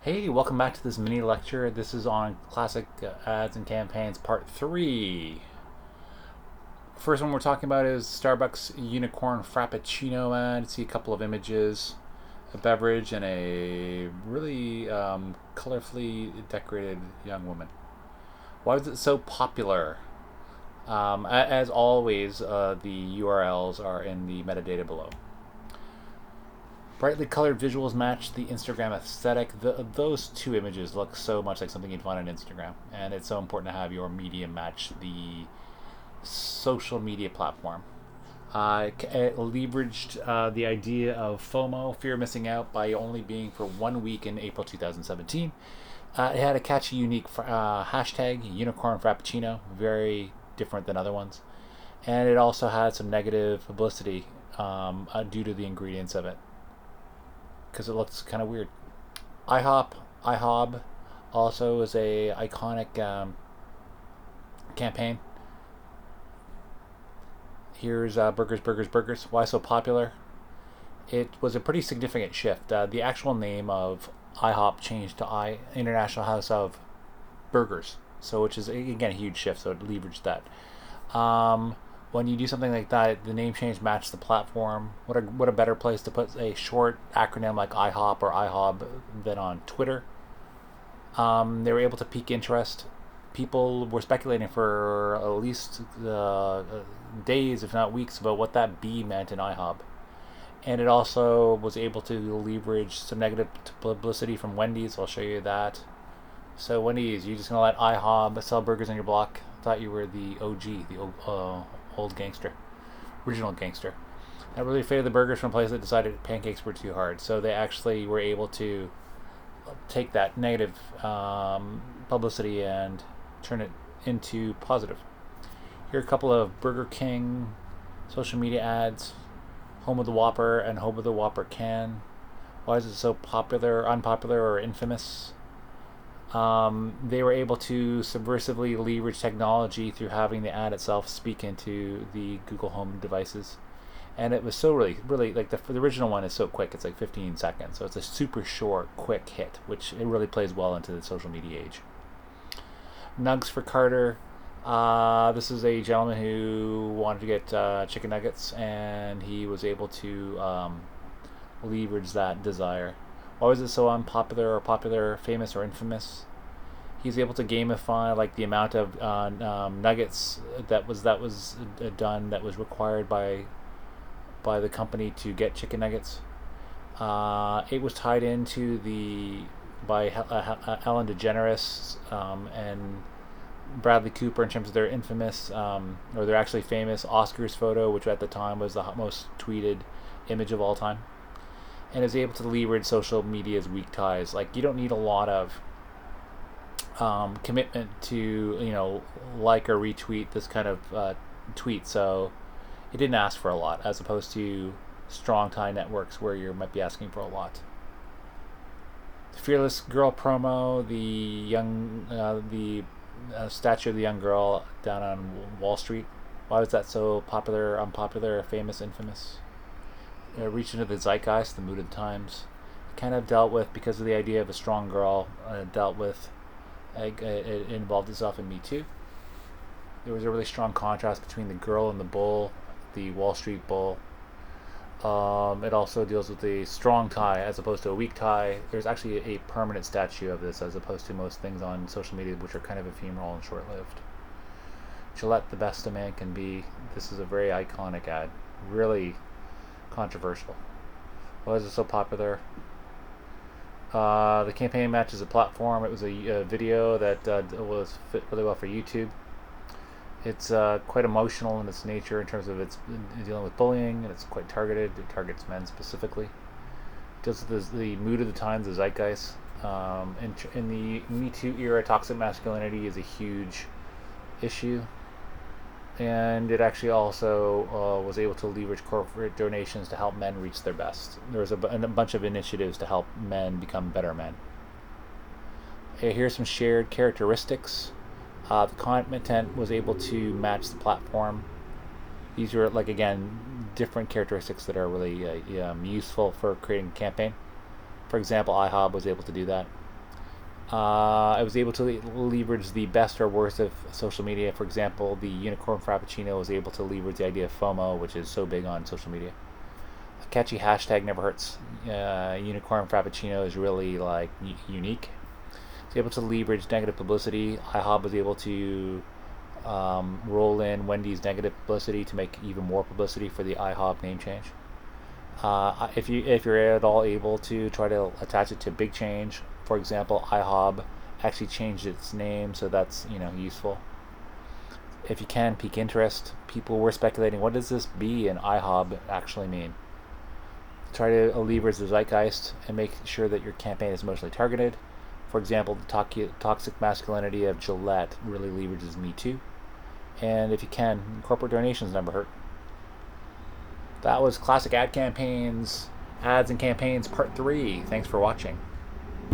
Hey, welcome back to this mini lecture. This is on classic ads and campaigns part 3. First one we're talking about is Starbucks Unicorn Frappucino ad. See a couple of images, a beverage, and a really colorfully decorated young woman. Why was it so popular? As always, the URLs are in the metadata below. Brightly colored visuals match the Instagram aesthetic. Those two images look so much like something you'd find on Instagram, and it's so important to have your medium match the social media platform. It leveraged the idea of FOMO, fear of missing out, by only being for 1 week in April 2017. It had a catchy, unique hashtag, Unicorn Frappucino, very different than other ones. And it also had some negative publicity due to the ingredients of it, because it looks kind of weird. IHOb also is a iconic campaign. Here's burgers. Why so popular? It was a pretty significant shift. The actual name of IHOP changed to International House of Burgers, so which is again a huge shift. So it leveraged that. When you do something like that, the name change matched the platform. What a better place to put a short acronym like IHOP or IHOb than on Twitter. They were able to pique interest. People were speculating for at least days, if not weeks, about what that B meant in IHOb. And it also was able to leverage some negative publicity from Wendy's. I'll show you that. So Wendy's, you're just going to let IHOb sell burgers on your block? Thought you were the OG, the old gangster, original gangster. That really favored the burgers from a place that decided pancakes were too hard. So they actually were able to take that negative publicity and turn it into positive. Here are a couple of Burger King social media ads. Home of the Whopper and Home of the Whopper can. Why is it so popular, unpopular, or infamous? They were able to subversively leverage technology through having the ad itself speak into the Google Home devices. And it was so really like the original one is so quick. It's like 15 seconds. So it's a super short, quick hit, which it really plays well into the social media age. NuggsForCarter. This is a gentleman who wanted to get chicken nuggets, and he was able to leverage that desire. Why was it so unpopular or popular, famous or infamous? He's able to gamify like the amount of nuggets that was done, that was required by the company to get chicken nuggets. It was tied into by Ellen DeGeneres and Bradley Cooper in terms of their infamous or their actually famous Oscars photo, which at the time was the most tweeted image of all time. And is able to leverage social media's weak ties. Like, you don't need a lot of commitment to like or retweet this kind of tweet. So it didn't ask for a lot, as opposed to strong tie networks where you might be asking for a lot. The Fearless Girl promo, the statue of the young girl down on Wall Street. Why was that so popular, unpopular, famous, infamous? Reached into the zeitgeist, the mood of the times. It kind of dealt with, because of the idea of a strong girl, it involved itself in Me Too. There was a really strong contrast between the girl and the bull, the Wall Street bull. It also deals with a strong tie as opposed to a weak tie. There's actually a permanent statue of this, as opposed to most things on social media, which are kind of ephemeral and short-lived. Gillette, the best a man can be. This is a very iconic ad. Really controversial. Why is it so popular? The campaign matches a platform. It was a video that was fit really well for YouTube. It's quite emotional in its nature in terms of its dealing with bullying, and it's quite targeted. It targets men specifically. It deals with the mood of the times, the zeitgeist. In the Me Too era, toxic masculinity is a huge issue. And it actually also was able to leverage corporate donations to help men reach their best. There was a bunch of initiatives to help men become better men. Here's some shared characteristics. The content was able to match the platform. These are, like, again, different characteristics that are really useful for creating a campaign. For example, IHOb was able to do that. I was able to leverage the best or worst of social media. For example, the Unicorn Frappucino was able to leverage the idea of FOMO, which is so big on social media. A catchy hashtag never hurts. Unicorn Frappuccino is really like unique. It's able to leverage negative publicity. IHOb was able to roll in Wendy's negative publicity to make even more publicity for the IHOb name change. If you're at all able to try to attach it to big change, for example, IHOb actually changed its name, so that's useful. If you can, pique interest. People were speculating, what does this B in IHOb actually mean? Try to leverage the zeitgeist and make sure that your campaign is mostly targeted. For example, the toxic masculinity of Gillette really leverages Me Too. And if you can, corporate donations never hurt. That was Classic Ads and Campaigns Part 3. Thanks for watching.